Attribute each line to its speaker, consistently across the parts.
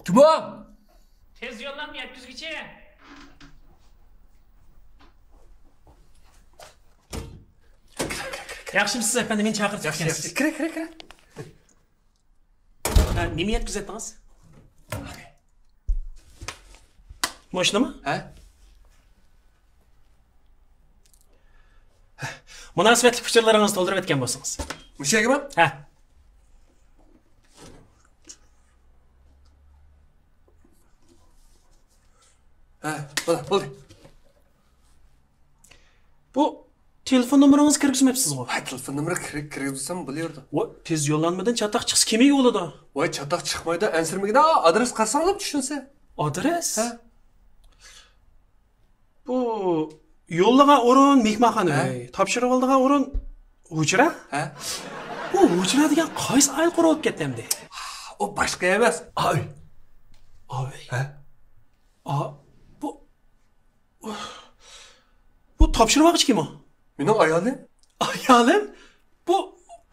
Speaker 1: Kim o?
Speaker 2: Tez yollanma yetkizgichi. Yaxshimisiz efendim, meni chaqirib chiqgansiz.
Speaker 1: Kira.
Speaker 2: Nima yetkazatdingiz? Mashinami?
Speaker 1: Ha?
Speaker 2: Munosabatli fikrlaringizni to'ldirib o'tgan bo'lsangiz.
Speaker 1: Mushagimi?
Speaker 2: Ha.
Speaker 1: Ha, bo'ldi.
Speaker 2: Bu telefon nomeringizni kirgizmabsiz-ku.
Speaker 1: Ha, telefon nomeri kirgizsam bo'lardi.
Speaker 2: Voy, tez yo'llanmadan chatoq chiqsa kim yo'lida?
Speaker 1: Voy, chatoq chiqmaydi, ansirmagida adres qarsanglab tushunsa.
Speaker 2: Adres?
Speaker 1: Ha.
Speaker 2: Bu yo'llagan o'rin mehmonxona, topshiriq oldigan o'rin hujra?
Speaker 1: Ha?
Speaker 2: Bu hujra degan qaysi ayol qurib ketdi endi?
Speaker 1: O boshqa emas.
Speaker 2: Ay.
Speaker 1: Ha?
Speaker 2: Bu topshirmoqchi kim o?
Speaker 1: Mening ayolim.
Speaker 2: Ayolim? Bu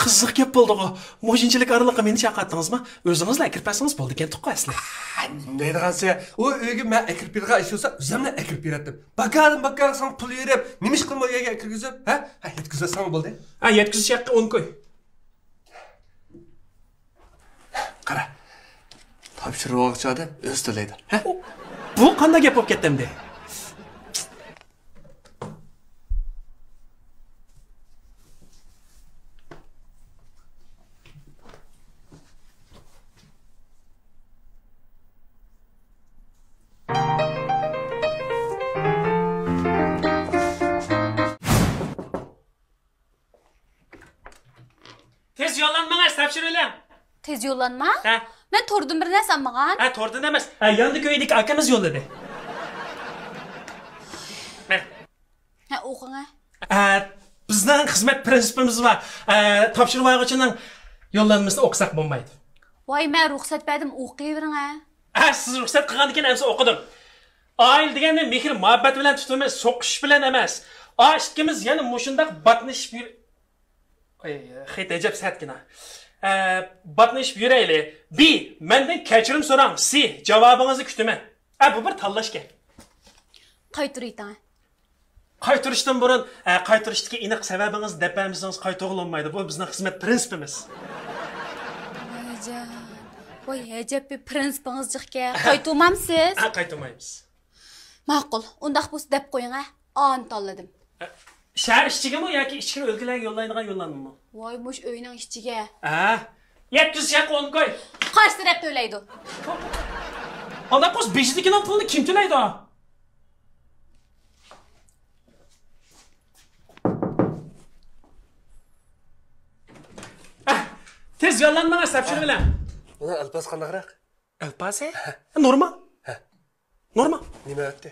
Speaker 2: qiziq gap bo'ldi-ku. Moshinchilik oraliqqa meni chaqirtdingizmi? O'zingizlar kirpasangiz bo'ldi ekan tuqqasizlar.
Speaker 1: Ne degansa, o uyga men kirib bergan ish bo'lsa, o'zimni kirib beratdim. Bakar san pul berib, nima ish qilmay uyga kirgizib, ha? Ha, yetkazsam bo'ldi.
Speaker 2: Ha, yetkazish haqqa 10 qo'y.
Speaker 1: Qara. Topshirmoqchi odam o'z to'laydi. Ha?
Speaker 2: Bu qanday gap bo'lib ketdi endi? Tez yo'llanmangiz, topshirilam.
Speaker 3: Tez yo'llanma?
Speaker 2: Ha.
Speaker 3: Men to'rdan bir narsa olmagan.
Speaker 2: Ha, to'rdan emas. Ha, yonda ko'ydagi akamiz yo'lladi.
Speaker 3: Ha, o'qing.
Speaker 2: Bizning xizmat prinsipimiz va topshirmoqchining yo'llanmasini o'qisak bo'lmaydi.
Speaker 3: Voy, men ruxsat berdim, o'qiyvering.
Speaker 2: Siz ruxsat qilgan ekan, hamsa o'qidim. Oil deganda mehr muhabbat bilan tutamiz, so'qish bilan emas. Ikkimiz yana mushundaq batnishib yur. Xeyt ajab satgina. Batnishib yuraylik. B. Mendan kechirim so'rang. C. Javobingizni kutaman. Bu bir tanlash gap.
Speaker 3: Qaytiraytan.
Speaker 2: Qaytirishdan burun qaytirishdagi aniq sababingizni deb bermasangiz qaytog'lanmaydi. Bu bizning xizmat prinsipimiz.
Speaker 3: Voy, ajab bir prinsipingiz chiqga. Qaytolmamsiz?
Speaker 2: Qaytolmaymiz.
Speaker 3: Ma'qul. Undaq bo'lsa deb qo'ying. An tanladim.
Speaker 2: Shahar ishchigami yoki ichki o'lkalarga yo'llaydigan yo'llanmami?
Speaker 3: Voy, mush uyning ishchiga.
Speaker 2: 700 shaq 10 qo'y.
Speaker 3: Qaysi taraf to'laydi?
Speaker 2: Onda qo'sh beshligining pulini kim to'laydi? Tez yo'llanmangiz, topshirilam.
Speaker 1: Buni alpas qanaqroq?
Speaker 2: Alpasi? Normal. Normal.
Speaker 1: Nima aytdi?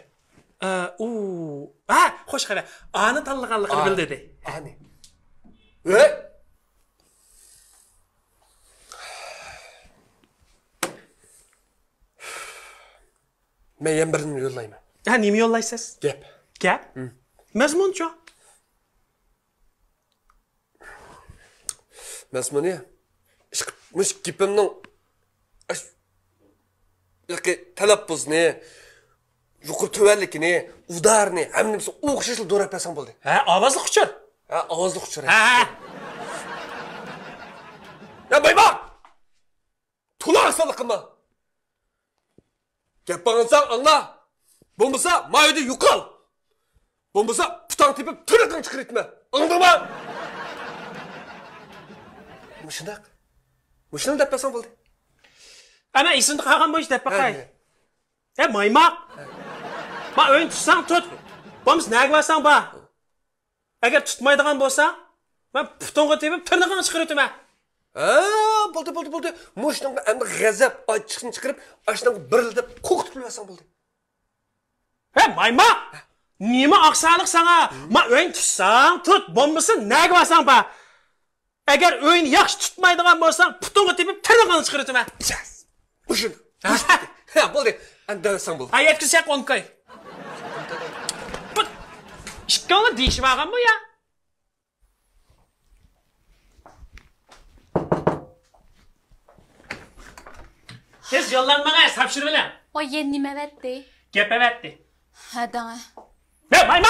Speaker 2: Xo'sh qara. Ani tanlaganligini bildi.
Speaker 1: Ani. Men ham birini yo'llayman.
Speaker 2: Nima yo'llaysiz?
Speaker 1: Gap.
Speaker 2: Gap? Mazmuncha.
Speaker 1: Mazmuni mush gapimning yoki talaffuzni, yuqori tuvanlikni, udarni, hammasini o'xshashli do'rab bersang bo'ldi.
Speaker 2: Ovozli quchur.
Speaker 1: Ovozli quchur. Ya bayba! Tular salıqma. Gapingizdan angla. Bo'lmasa, mayda yuqal. Bo'lmasa, putang tepib, tiriqing chiqaritma. Angladingmi? Mushundaq deb bersang bo'ldi.
Speaker 2: Ana esimda qolgan bo'yish deb baqay. Maymoq. Ma o'yin tutsang tut. Bo'lmasa nagvasan ba. Agar tutmaydigan bo'lsa, men putonga tepib, tiriqing chiqaritaman.
Speaker 1: Bo'ldi. Mushunga endi g'azab ochiqni chiqarib, ashunga birildib qo'qitib qo'yasan bo'ldi.
Speaker 2: Maymoq. Nima oqsaliq sana? Ma o'yin tutsang tut, bo'lmasa nagvasan ba. Agar o'yin yaxshi tutmaydigan bo'lsang, putonga tepib, tiriqing chiqaritaman.
Speaker 1: Mushun. Bo'ldi. Endi desang bo'ldi.
Speaker 2: 700 shaq 10 qo'y. Ikkala deyishmagan bu ya. Ana, 700 shaq 10 qo'y. yollanmana sapşır bilen.
Speaker 3: O yen nima etti?
Speaker 2: Gep evetti.
Speaker 3: Ha dana.
Speaker 2: Ya mayma!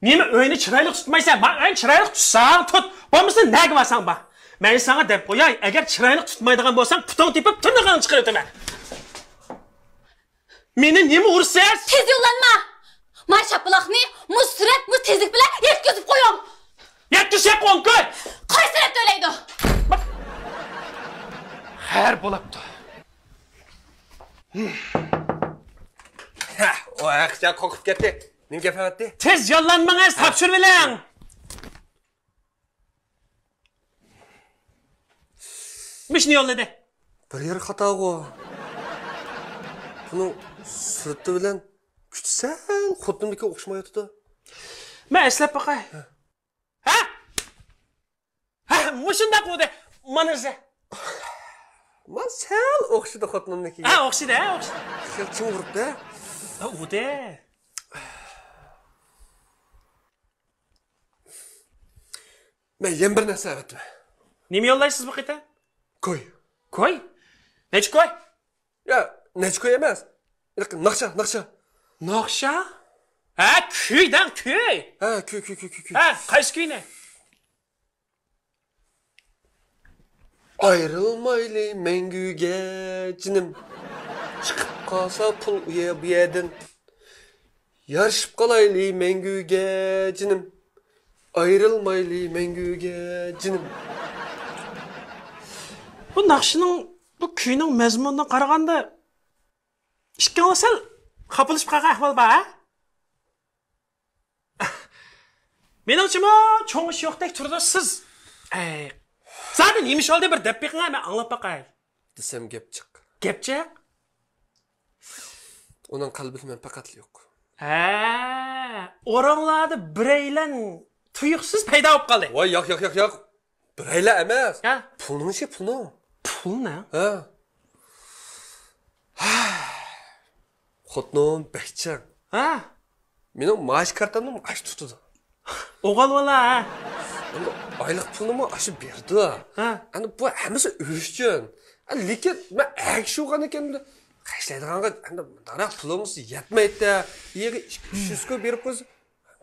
Speaker 2: Nemi öyni çıraylık tutmaysan, ben öyni çıraylık tutsan tut. Bolmasa nege basan bak. Ben sana dep koyay, eğer çıraylık tutmaydigan bolsan, puton tepip tırnağını çıkarıyorum. Meni nemi ursayaz?
Speaker 3: Tez yollanma. May şapılaqni muz sürat muz tezlik bilan yetkizib qo'ying.
Speaker 2: Yetkizib qo'ying koy.
Speaker 3: Qaysi rep to'laydi?
Speaker 2: Her bo'libdi.
Speaker 1: Ha, o aqcha qo'qib ketdi. Nima gap etti?
Speaker 2: Tez yollanmangiz topshir bilan. Mishni yolladı.
Speaker 1: Bir yer xatogo. Buni surati bilan kuchsan xotiniga o'xshamayotdi.
Speaker 2: Men eslab boqay. Ha? Ha, mushundaq bo'ldi. Mana o'zi.
Speaker 1: Men sal o'xshadi xotinimniki.
Speaker 2: Ha, o'xshidi, ha, o'xshidi.
Speaker 1: Kim uribdi?
Speaker 2: Ha, o'di.
Speaker 1: Men yana bir narsa aytdim.
Speaker 2: Nima yollaysiz bu qayta?
Speaker 1: Qo'y.
Speaker 2: Qo'y? Nech qo'y?
Speaker 1: Ya, nechko emas. Naqsha.
Speaker 2: Naqsha? Ha, kuydan kuy.
Speaker 1: Ha, kuy.
Speaker 2: Ha, qaysi kuyni?
Speaker 1: Ayrılmaylı mengüge cinim. Çıkıp kalsa pul uya bu yerden. Yarışıp kalaylı mengüge cinim. Ayrılmaylı mengüge cinim.
Speaker 2: Bu naqshining, bu kuyning mazmunidan qaraganda ikkalasi sal qapilishib qolgan ahvol bor, ha? Meningcha cho'ng ish yo'qdek turdi siz. Zaten yemiş oldu bir dep beqinga men anglab baqay.
Speaker 1: Desem gap chiq.
Speaker 2: Gapchiq?
Speaker 1: Onun qalbida faqat yo'q.
Speaker 2: Ha, o'ranglarda biraylan tuyuqsiz paydo bo'lib qoldi.
Speaker 1: Voy, yo'q. Birayla emas.
Speaker 2: Ha?
Speaker 1: Pulning ishi pulni.
Speaker 2: Pul ne?
Speaker 1: Ha. Xotnom bekchang.
Speaker 2: Ha?
Speaker 1: Mening maash kartamni ash tutdi.
Speaker 2: O'g'il bola, ha?
Speaker 1: Aylık pulumu aşı berdi.
Speaker 2: Ha.
Speaker 1: Hani bu hammasi üçün. Lekin men akshugan ekanimda qashlaydiganqa endi daraq pulimiz yetmaydi. Yeri 200 ga berib qo'ysa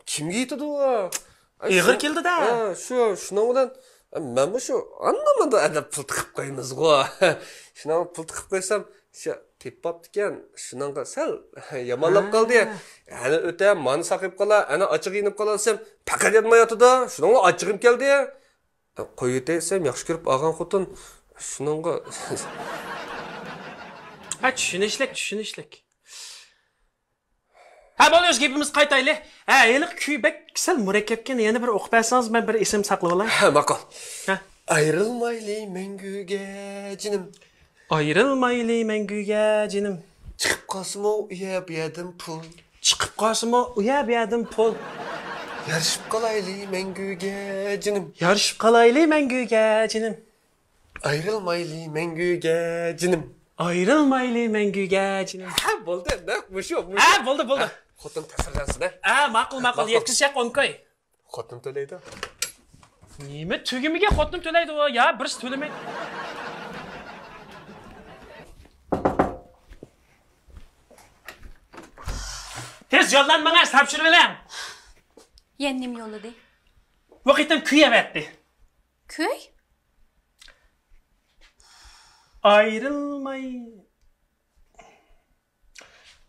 Speaker 1: kimga yetadi u?
Speaker 2: Ig'ir keldi-da.
Speaker 1: Ha, shuning bilan men bu shu annamada adab pul tiqib qo'ymiz-ku. Shuning pul tiqib qo'ysam, shu tepapti ekan, shuningga sal yomonlab qoldi. Ana o'ta mani saqib qola, ana ochiq yinib qolasam, faqat yetmayotdi. Shuningga ochig'im keldi. Qo'yib desam, yaxshi ko'rib olgan xotin shuningga
Speaker 2: Ha, tushunishlik. Ha, bo'ldi, gapimiz qaytayli. Ha, yiliq kuybek sal murakkabga yana bir o'qib bersangiz, men bir esim saqlab olay.
Speaker 1: Ha, maqol.
Speaker 2: Ha.
Speaker 1: Ayrılmaylı mengüge cinim.
Speaker 2: Ayrılmaylı mengüge cinim.
Speaker 1: Çıkıp kalsın o uya bir yedim pul.
Speaker 2: Chiqib qolsimi, uya bu yerdan pul.
Speaker 1: Yarışıp kalaylı mengüge cinim.
Speaker 2: Yarışib qolayli mengüge cinim.
Speaker 1: Ayrılmaylı mengüge cinim.
Speaker 2: Ayrılmaylı mengüge cinim.
Speaker 1: Ha, bo'ldi, bu shu.
Speaker 2: Ha, bo'ldi.
Speaker 1: Xotin tasirlansin, ha.
Speaker 2: Ha, ma'qul, yetkizishaq qo'nkoy.
Speaker 1: Xotin to'laydi.
Speaker 2: Nima tugimiga xotin to'laydi u? Ya, birisi to'lamaydi. Tez yollanmanglar, topshirib bilan.
Speaker 3: Yen nim yolladı?
Speaker 2: Vaqtim kuyaverdi.
Speaker 3: Köy?
Speaker 2: Ayrılmay.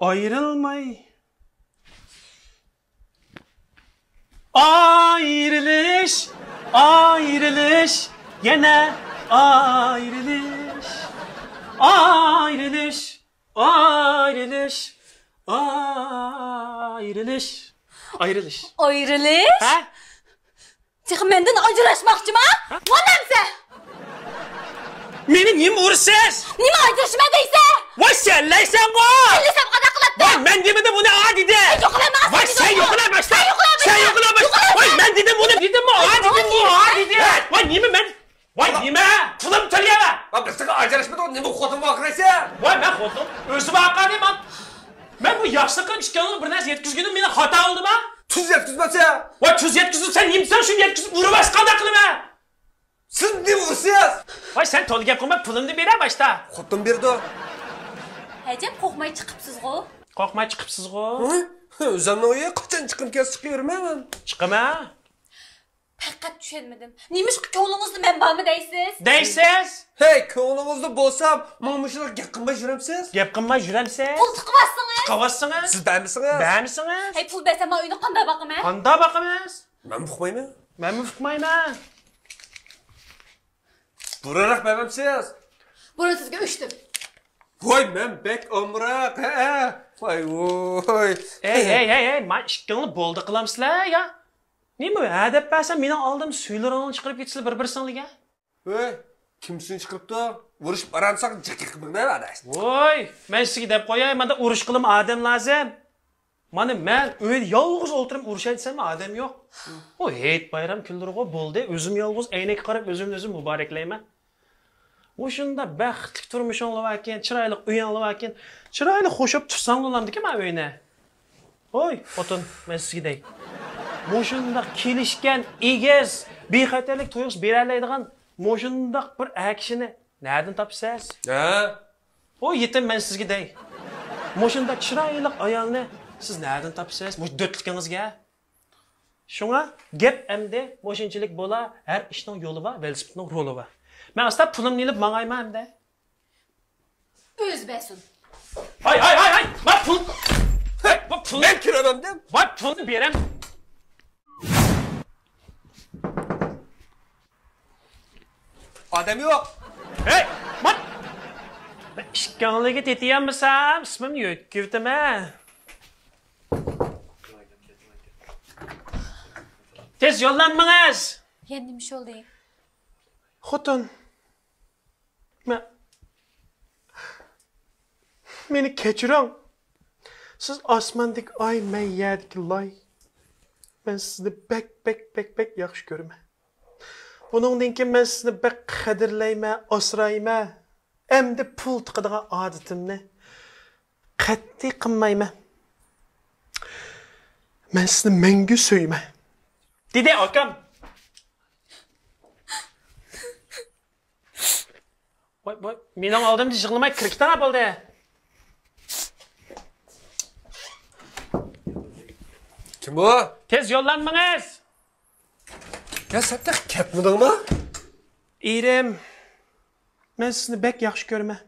Speaker 2: Ayrılış. Yine ayrılış. Ayrılış.
Speaker 3: Ayrılış?
Speaker 2: Ha?
Speaker 3: Çıkın menden acılaşmakçı mı? Vanamsa?
Speaker 2: Meni nima ursiz?
Speaker 3: Nima acılaşmadıysa?
Speaker 2: Voy sen laysan bu!
Speaker 3: Ellisem qadaqlabdi.
Speaker 2: Voy men demedim bunu a dedi.
Speaker 3: Yo'qlama.
Speaker 2: Voy sen yo'qlama başla. Voy men dedim bunu dedim mi? A dedim bu a dedi. Voy nima men? Voy nima? Pulim to'layapman.
Speaker 1: Ha, bizga ajrashmadi, nima xotin vaqiraysa?
Speaker 2: Voy men xotin o'zi vaqadim. Men bu yaxshilikqa ishkanini bir narsa yetkizganim meni xato oldimi?
Speaker 1: Tuz yetkizmasa.
Speaker 2: Voy tuz yetkizib sen nimsan shuni yetkizib uribas qanday qilaman?
Speaker 1: Siz nima ursiz?
Speaker 2: Voy sen to'liq gap qilma, pulimni beray boshda.
Speaker 1: Xotin berdi.
Speaker 3: Həcəm qoxmay çıxıbsınız-qo?
Speaker 2: Qo'rqmay chiqibsiz-ku.
Speaker 1: O'zimni o'yi qachon chiqib kelsa chiqavermayman.
Speaker 2: Chiqaman.
Speaker 3: Faqat tushunmadim. Nima shu ko'nglingizni men bormi deysiz?
Speaker 2: Deysiz?
Speaker 1: Hey, ko'nglingizni bo'lsam, mana gap qilmay yuramsiz?
Speaker 2: Gap qilmay yurasiz.
Speaker 3: Pul tiqibasınız?
Speaker 2: Qavassingiz?
Speaker 1: Siz bamisiniz?
Speaker 2: Bamisiniz?
Speaker 3: Hey pul bersam uyni qanday boqaman?
Speaker 2: Qanday boqamiz?
Speaker 1: Men uqmayman.
Speaker 2: Men uqmayman.
Speaker 1: Buraroq bamsiz.
Speaker 3: Buni sizga uchdim.
Speaker 1: Voy, men bek omroq. Voy, voy.
Speaker 2: Ey, men ishkilni bo'ldi qilamsizlar ya. Nima ha deb bersam, mening oldim suylaringni chiqarib ketsizlar bir-birsinglarga.
Speaker 1: Voy, kimsin chiqibdi? Urush baramsaq jiqiqminglar adash.
Speaker 2: Voy, men sizga deb qo'yay, menda urush qilim odam lozim. Mana men uyda yolg'iz o'tirib urush aytsam, odam yo'q. O hayit bayram kunlariga bo'ldi, o'zim yolg'iz aynakka qarab o'zimni muboraklayman. O'shunda baxtli turmushinglar ekan, chiroyli uyinglar ekan, chiroyli qo'shib tursanglarmdiki men uyni. Voy, xotin, men sizga dey. Mo'shunda kelishgan egiz, bexatarlik to'yg'is berolmaydigan mo'shunda bir akishini nereden topsiz?
Speaker 1: Ha?
Speaker 2: O yetim men sizga dey. Mo'shunda chiroyli ayolni siz nereden topsiz? Mo'sh dötligingizga. Shunga gap endi mo'shinchilik bo'la, har ishning yo'li va velosipedning roli va. Men asta pulimni ilib mangayman endi.
Speaker 3: O'z besin.
Speaker 2: Hay! Va pul. Va pul.
Speaker 1: Men kiraman dem.
Speaker 2: Va pulni berem.
Speaker 1: Odam yo'q.
Speaker 2: Hey, mat. İşkanlığı tetiyemmisem, ismim yok, güvdeme. Tez yollanmanız.
Speaker 3: Yendim şu oldu.
Speaker 2: Xotun. Meni keçirin. Siz osmondik ay, men yerdik loy. Men sizni bek yaxshi ko'raman. Buningdan keyin men sizni bek qadrlayman, asrayman. Endi pul tiqadigan odatimni qat'iy qilmayman. Men sizni mengu so'yman. Dedi akam. Voy, mening oldimda yig'lamay kirikdan bo'ldi.
Speaker 1: Kim bu?
Speaker 2: Tez yollanmangiz.
Speaker 1: Ya sataq ketmidingmi?
Speaker 2: Erim, men sizni bek yaxshi ko'raman.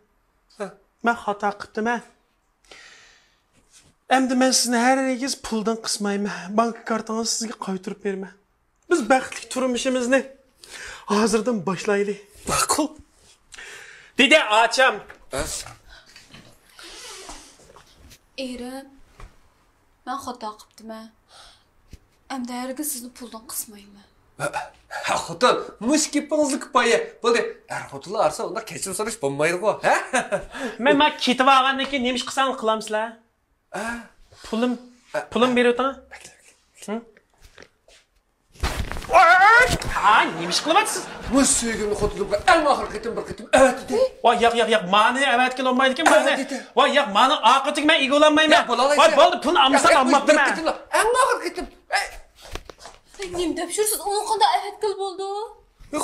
Speaker 2: Men xato qildim. Endi men sizni harigiz puldan qismayman. Bank kartangizni sizga qaytarib beraman. Biz baxtli turmushimizni hozirdan boshlaylik.
Speaker 1: Ma'qul.
Speaker 2: Dedi acham.
Speaker 3: Erim, ben xato qildim. Endi harigiz sizni puldan qismayman.
Speaker 1: Ha, xotin, mush kepingizni kipoya. Bo'ldi, xotinlar arsa unda kechirim so'rash bo'lmaydi-ku, ha?
Speaker 2: Men ketib olgandan keyin nima ish qilsang qilamsizlar? Pulim beryapman. Ha, nima ish qilyapsiz?
Speaker 1: Mush suygunni xotinimga eng oxir qitim bir qitim evet dedi.
Speaker 2: Voy, yo'q, mani evet qilolmaydi ekan bo'ldi. Voy, yo'q, mani oqitiga men egolanmayman. Voy, bo'ldi, pulni olmasam olmabman.
Speaker 1: Eng oxir qitim.
Speaker 3: Nima depşursiz? Onun qanday evet qil bo'ldi?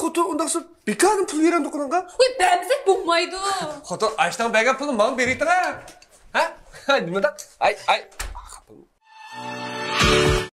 Speaker 1: Xotin, undaqsa bekarni pul beram do'konga.
Speaker 3: Uy, bermasak bo'lmaydi.
Speaker 1: Xotin, ashdan bergan pulni men beraytira. Ha? Nima da? Ay.